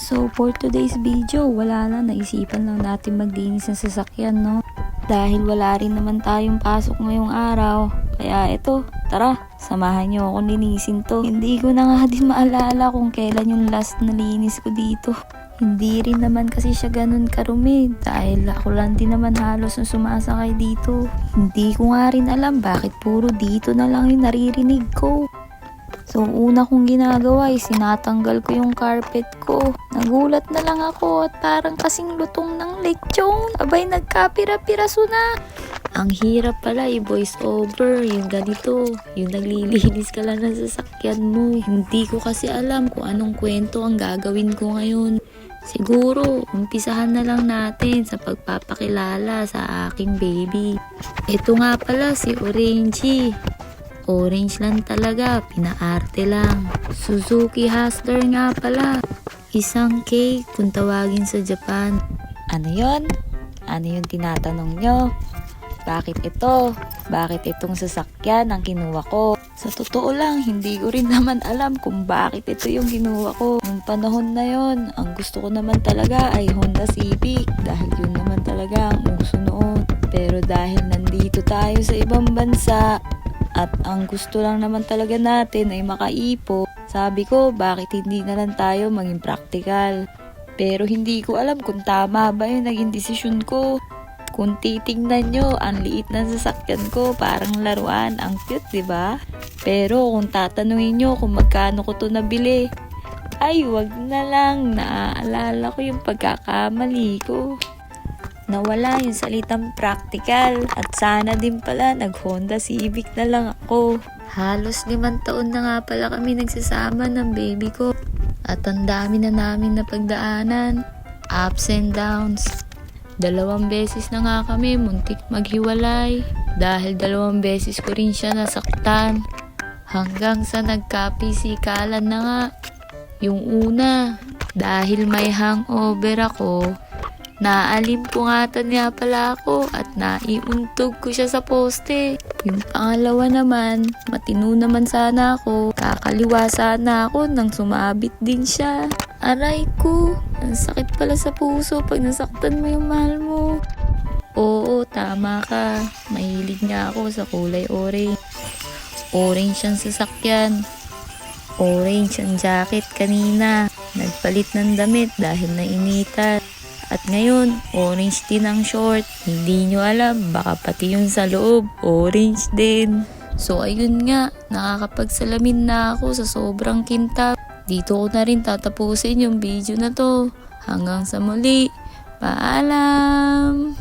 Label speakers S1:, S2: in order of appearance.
S1: So for today's video, wala lang, naisipan lang natin maglinis ng sasakyan, no? Dahil wala rin naman tayong pasok ngayong araw. Kaya ito, tara, samahan nyo ako linisin to. Hindi ko na nga din maalala kung kailan yung last na linis ko dito. Hindi rin naman kasi siya ganun karumi dahil ako lang din naman halos na sumasakay dito. Hindi ko nga rin alam bakit puro dito na lang yung naririnig ko. So una kong ginagawa ay sinatanggal ko yung carpet ko. Nagulat na lang ako at parang kasing lutong ng lechon. Abay nagkapira-piraso na. Ang hirap pala i-voice over yung ganito. Yung naglilinis ka lang ng sasakyan mo. Hindi ko kasi alam kung anong kwento ang gagawin ko ngayon. Siguro, umpisahan na lang natin sa pagpapakilala sa aking baby. Ito nga pala si Orangey. Orange lang talaga, pinaarte lang. Suzuki Hustler nga pala. Isang cake kung tawagin sa Japan. Ano yon? Ano yung tinatanong nyo? Bakit ito? Bakit itong sasakyan ang kinuha ko? Sa totoo lang, hindi ko rin naman alam kung bakit ito yung kinuha ko. Nung panahon na yon, ang gusto ko naman talaga ay Honda Civic dahil yun naman talaga ang uso noon. Pero dahil nandito tayo sa ibang bansa at ang gusto lang naman talaga natin ay makaipo, sabi ko bakit hindi na lang tayo maging practical. Pero hindi ko alam kung tama ba yung naging desisyon ko. Kung titingnan nyo, ang liit ng sasakyan ko, parang laruan. Ang cute, diba? Pero kung tatanungin nyo kung magkano ko to nabili, ay wag na lang, naaalala ko yung pagkakamali ko. Nawala yung salitang practical at sana din pala nag-Honda Civic na lang ako. Halos 5 taon na nga pala kami nagsasama ng baby ko at ang dami na namin napagdaanan, ups and downs. 2 beses na nga kami muntik maghiwalay dahil 2 beses ko rin siya nasaktan hanggang sa nagkapisikalan na nga. Yung una, dahil may hangover ako, naaalimpungatan niya pala ako at naiuntog ko siya sa poste. Yung pangalawa naman, matino naman sana ako, kakaliwa sana ako nang sumabit din siya. Aray ko, ang sakit pala sa puso pag nasaktan mo yung mahal mo. Oo, tama ka. Mahilig nga ako sa kulay orange. Orange ang sasakyan. Orange ang jacket kanina. Nagpalit ng damit dahil nainitan. At ngayon, orange din ang short. Hindi nyo alam, baka pati yung sa loob, orange din. So ayun nga, nakakapagsalamin na ako sa sobrang kintab. Dito ko na rin tatapusin yung video na to. Hanggang sa muli, paalam!